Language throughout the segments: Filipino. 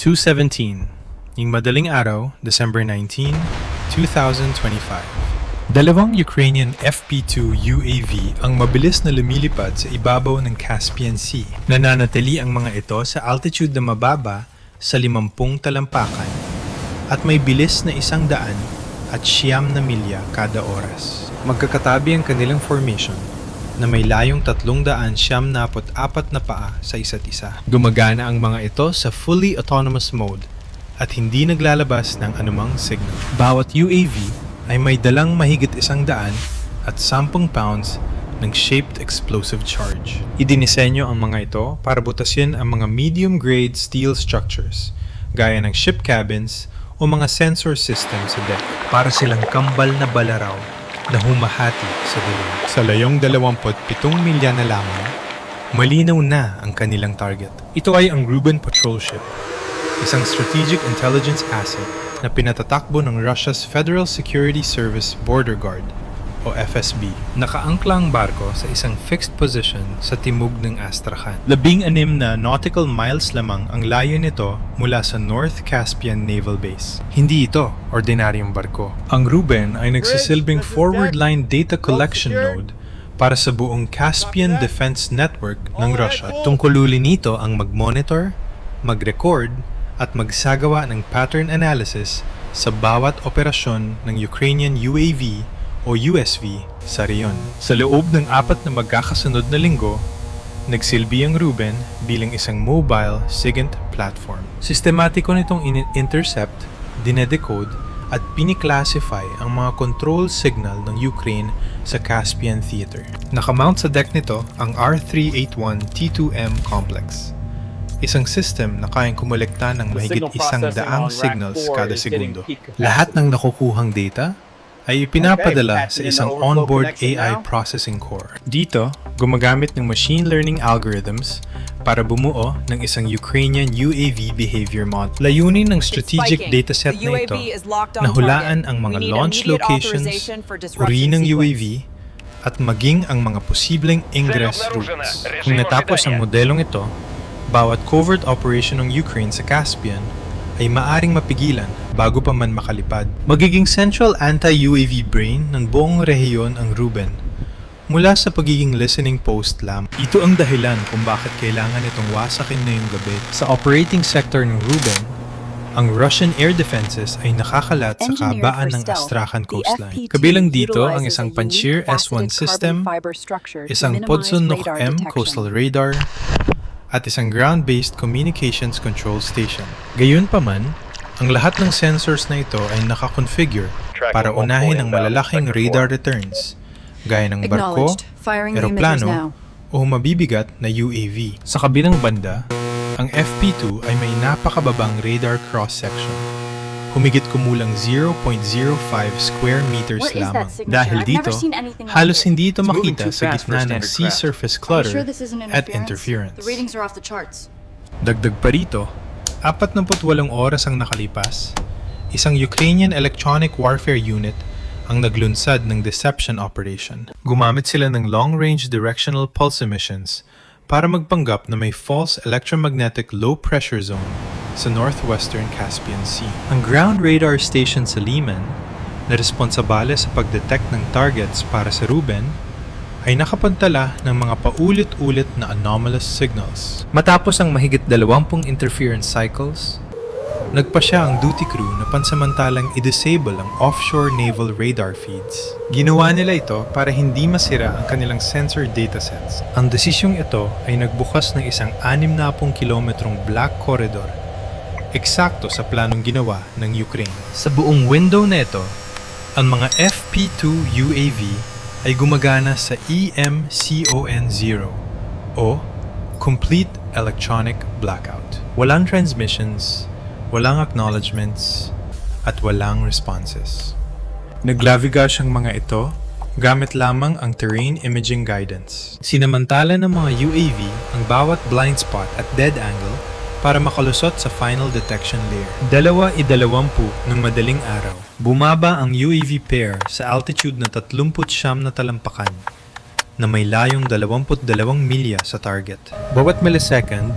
2:17, yung madaling araw, December 19, 2025. Dalawang Ukrainian FP2 UAV ang mabilis na lumilipad sa ibabaw ng Caspian Sea. Nananatili ang mga ito sa altitude na mababa sa 50 talampakan at may bilis na 100 at 9 milya kada oras. Magkakatabi ang kanilang formation na may layong 394 na paa sa isa't isa. Gumagana ang mga ito sa fully autonomous mode at hindi naglalabas ng anumang signal. Bawat UAV ay may dalang mahigit 100 at 10 pounds ng shaped explosive charge. Idinisenyo ang mga ito para butasin ang mga medium-grade steel structures gaya ng ship cabins o mga sensor system sa deck para silang kambal na balaraw na humahati sa dilim. Sa layong 27 milya na lamang, malinaw na ang kanilang target. Ito ay ang Reuben patrol ship, isang strategic intelligence asset na pinatatakbo ng Russia's Federal Security Service Border Guard o FSB. Nakaangkla ang barko sa isang fixed position sa timog ng Astrakhan. 16 na nautical miles lamang ang layo nito mula sa North Caspian Naval Base. Hindi ito ordinaryong barko. Ang Reuben ay nagsisilbing forward line data collection node para sa buong Caspian Defense Network ng Russia. Tungkulin nito ang mag-monitor, mag-record, at magsagawa ng pattern analysis sa bawat operasyon ng Ukrainian UAV o USV sa reyon. Sa loob ng 4 na magkakasunod na linggo, nagsilbi ang Reuben bilang isang mobile SIGINT platform. Sistematiko nitong intercept, dinedecode, at piniclassify ang mga control signal ng Ukraine sa Caspian Theater. Nakamount sa deck nito ang R381 T2M complex, isang system na kayang kumolekta ng mahigit 100 signals kada segundo. Lahat ng nakukuhang data ay ipinapadala sa isang onboard AI processing core. Dito, gumagamit ng machine learning algorithms para bumuo ng isang Ukrainian UAV behavior model. Layunin ng strategic dataset na ito na hulaan ang mga launch locations, uri ng UAV, at maging ang mga posibleng ingress routes. Kung natapos ang modelong ito, bawat covert operation ng Ukraine sa Caspian ay maaring mapigilan bago pa man makalipad. Magiging central anti-UAV brain ng buong rehiyon ang Reuben. Mula sa pagiging listening post lamang. Ito ang dahilan kung bakit kailangan itong wasakin ngayong gabi. Sa operating sector ng Reuben, ang Russian air defenses ay nakakalat sa kabaan ng Astrakhan coastline. Kabilang dito ang isang Panchir S-1 system, isang Podzonok M coastal radar, at isang ground-based communications control station. Gayunpaman, ang lahat ng sensors na ito ay nakakonfigure para unahin ang malalaking radar returns, gaya ng barko, eroplano, o mabibigat na UAV. Sa kabilang banda, ang FP2 ay may napakababang radar cross-section. Humigit kumulang 0.05 square meters lamang. Dahil dito, halos hindi ito makita sa gitna ng sea surface clutter at interference. Dagdag pa rito, 48 oras ang nakalipas, isang Ukrainian electronic warfare unit ang naglunsad ng deception operation. Gumamit sila ng long-range directional pulse emissions para magpanggap na may false electromagnetic low-pressure zone sa northwestern Caspian Sea. Ang ground radar station sa Lihim, na responsabale sa pagdetect ng targets para sa Reuben, ay nakapagtala ng mga paulit-ulit na anomalous signals. Matapos ang mahigit 20 interference cycles, nagpa siya ang duty crew na pansamantalang i-disable ang offshore naval radar feeds. Ginawa nila ito para hindi masira ang kanilang sensor datasets. Ang desisyong ito ay nagbukas ng isang 60 kilometrong black corridor eksakto sa planong ginawa ng Ukraine. Sa buong window na ito, ang mga FP2 UAV ay gumagana sa EMCON0 o Complete Electronic Blackout. Walang transmissions, walang acknowledgements, at walang responses. Naglavigas ang mga ito gamit lamang ang terrain imaging guidance. Sinamantala ng mga UAV ang bawat blind spot at dead angle para makalusot sa final detection layer. 2:20 ng madaling araw, bumaba ang UAV pair sa altitude na 39 na talampakan na may layong 22 milya sa target. Bawat millisecond,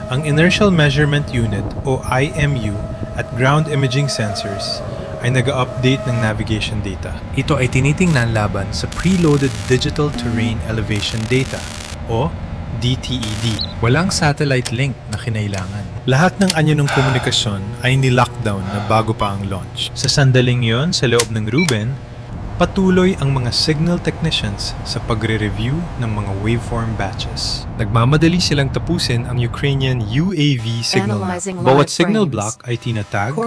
Ang Inertial Measurement Unit o IMU at Ground Imaging Sensors ay nag-update ng navigation data. Ito ay tinitingnan laban sa Preloaded Digital Terrain Elevation Data o DTED. Walang satellite link na kinailangan. Lahat ng anyo ng komunikasyon ay ni-lockdown na bago pa ang launch. Sa sandaling yon, sa loob ng Reuben, patuloy ang mga signal technicians sa pagre-review ng mga waveform batches. Nagmamadali silang tapusin ang Ukrainian UAV signal map. Bawat signal block ay tinatag,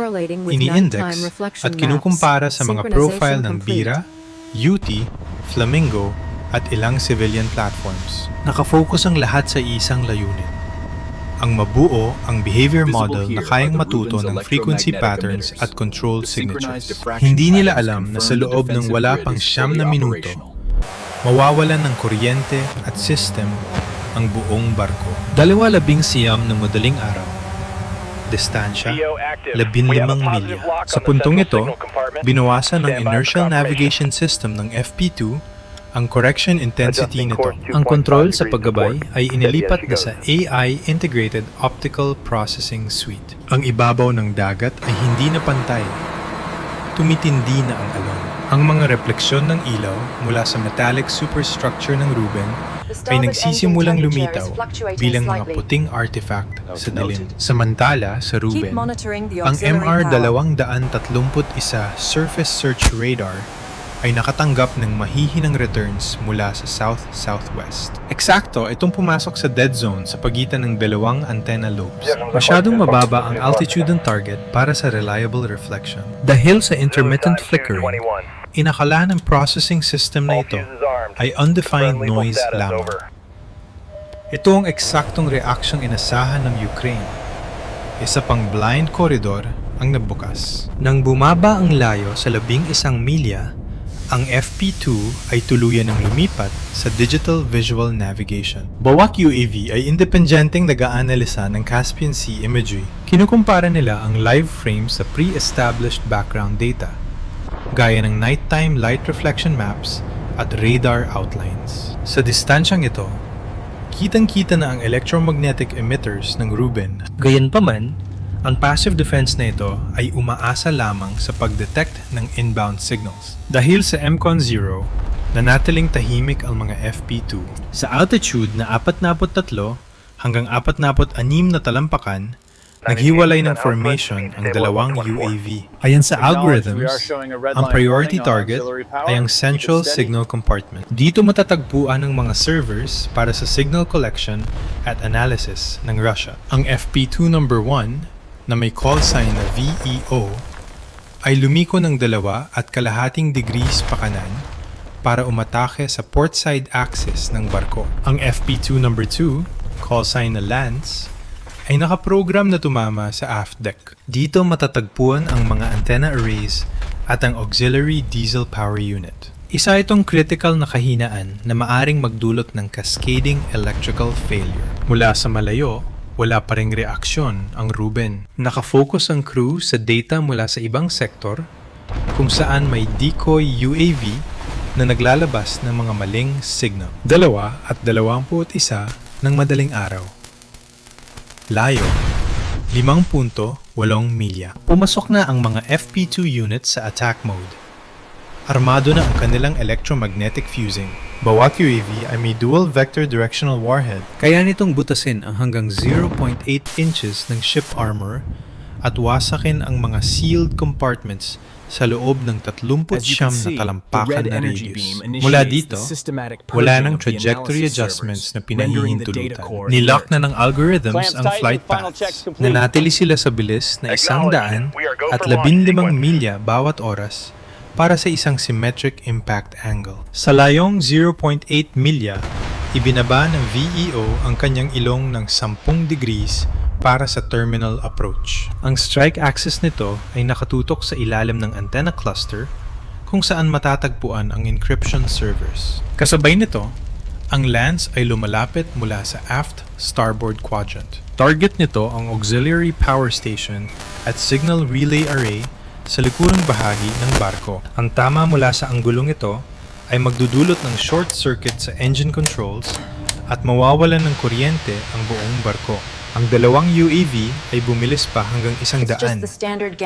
ini-index, at kinukumpara sa mga profile ng Bira, UT, Flamingo, at ilang civilian platforms. Nakafocus ang lahat sa isang layunin. Ang mabuo ang behavior model na kayang matuto ng frequency patterns at control signatures. Hindi nila alam na sa loob ng wala pang 9 na minuto, mawawalan ng kuryente at system ang buong barko. 2:19 ng madaling araw. Distansya, 15 milya. Sa puntong ito, binawasan ng inertial navigation system ng FP2 ang correction intensity nito. Ang control sa paggabay ay inilipat na sa AI Integrated Optical Processing Suite. Ang ibabaw ng dagat ay hindi na pantay. Tumitindi na ang alon. Ang mga refleksyon ng ilaw mula sa metallic superstructure ng Reuben ay nagsisimulang lumitaw bilang mga puting artifact sa dilim. Samantala sa Reuben, ang MR-231 surface search radar ay nakatanggap ng mahihinang returns mula sa south-southwest. Eksakto, itong pumasok sa dead zone sa pagitan ng dalawang antenna lobes. Masyadong mababa ang altitude ng target para sa reliable reflection. Dahil sa intermittent flickering, inakala ng processing system na ito ay undefined noise lamang. Ito ang eksaktong reaksyong inasahan ng Ukraine. Isa pang blind corridor ang nabukas. Nang bumaba ang layo sa 11 milya, ang FP2 ay tuluyan ng lumipat sa digital visual navigation. Bawat UAV ay independenteng nag-aanalisa ng Caspian Sea imagery. Kinukumpara nila ang live frames sa pre-established background data, gaya ng nighttime light reflection maps at radar outlines. Sa distansyang ito, kitang-kita na ang electromagnetic emitters ng Reuben. Gayunpaman, ang passive defense na ito ay umaasa lamang sa pag-detect ng inbound signals. Dahil sa MCON-0, nanatiling tahimik ang mga FP2. Sa altitude na 43 hanggang 46 na talampakan, naghiwalay ng formation ang dalawang UAV. Ayon sa algorithms, ang priority target ay ang central signal compartment. Dito matatagpuan ang mga servers para sa signal collection at analysis ng Russia. Ang FP2 number 1 na may call sign na VEO ay lumiko ng 2.5 degrees pakanan para umatake sa port side axis ng barko. Ang FP2 number 2, call sign na Lance, ay nakaprogram na tumama sa aft deck. Dito matatagpuan ang mga antenna arrays at ang auxiliary diesel power unit. Isa itong critical na kahinaan na maaring magdulot ng cascading electrical failure. Mula sa malayo, wala pa ring reaksyon ang Reuben. Nakafocus ang crew sa data mula sa ibang sektor kung saan may decoy UAV na naglalabas ng mga maling signal. 2:21 ng madaling araw. Layo, 5.8 milya. Pumasok na ang mga FP2 units sa attack mode. Armado na ang kanilang electromagnetic fusing. Bawat UAV ay may dual vector directional warhead. Kaya nitong butasin ang hanggang 0.8 inches ng ship armor at wasakin ang mga sealed compartments sa loob ng 39 na talampakan na radius. Mula dito, wala ng trajectory adjustments na pinahihintulutan. Nilock na ng algorithms ang flight paths. Nanatili sila sa bilis na 100 at 15 milya bawat oras para sa isang symmetric impact angle. Sa layong 0.8 milya, ibinaba ng VEO ang kanyang ilong ng 10 degrees para sa terminal approach. Ang strike axis nito ay nakatutok sa ilalim ng antenna cluster kung saan matatagpuan ang encryption servers. Kasabay nito, ang lance ay lumalapit mula sa aft starboard quadrant. Target nito ang auxiliary power station at signal relay array sa likurang bahagi ng barko. Ang tama mula sa anggulong ito ay magdudulot ng short circuit sa engine controls at mawawalan ng kuryente ang buong barko. Ang dalawang UAV ay bumilis pa hanggang 100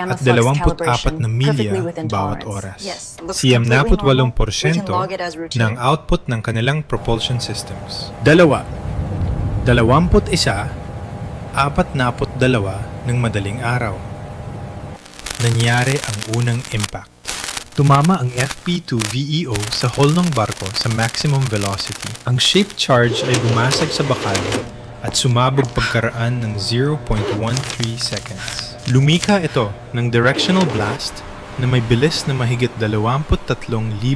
at 24 na milya bawat oras. Siyam na 8% ng output ng kanilang propulsion systems. 21, 42 ng madaling araw. Nangyari ang unang impact. Tumama ang FP2 VEO sa hull ng barko sa maximum velocity. Ang shape charge ay bumasag sa bakal at sumabog pagkaraan ng 0.13 seconds. Lumika ito ng directional blast na may bilis na mahigit 23,600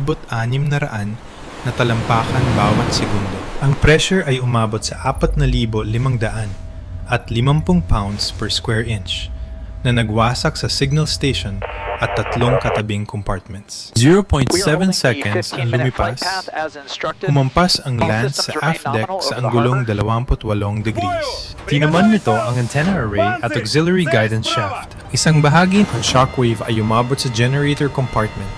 na talampakan bawat segundo. Ang pressure ay umabot sa 4,500 at 50 pounds per square inch na nagwasak sa signal station at 3 katabing compartments. 0.7 seconds ang lumipas, humampas ang lance sa aft deck sa anggulong 28 degrees. Tinaman nito ang antenna array at auxiliary guidance shaft. Isang bahagi ng shockwave ay umabot sa generator compartment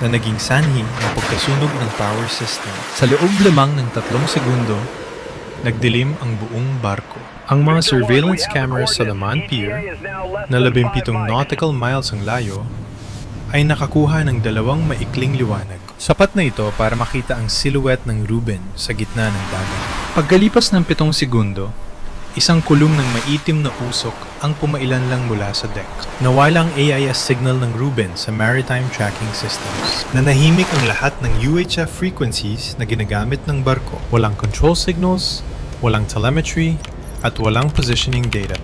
na naging sanhi ng pagkasunog ng power system. Sa loob lamang ng 3 segundo, nagdilim ang buong barko. Ang mga surveillance cameras sa Laman Pier, na 17 nautical miles ang layo, ay nakakuha ng 2 maikling liwanag. Sapat na ito para makita ang silhouette ng Reuben sa gitna ng dagat. Pagkalipas ng 7 segundo, isang kulong ng maitim na usok ang pumailan lang mula sa deck. Nawala ang AIS signal ng Reuben sa maritime tracking systems. Nanahimik ang lahat ng UHF frequencies na ginagamit ng barko. Walang control signals, walang telemetry, at walang positioning data.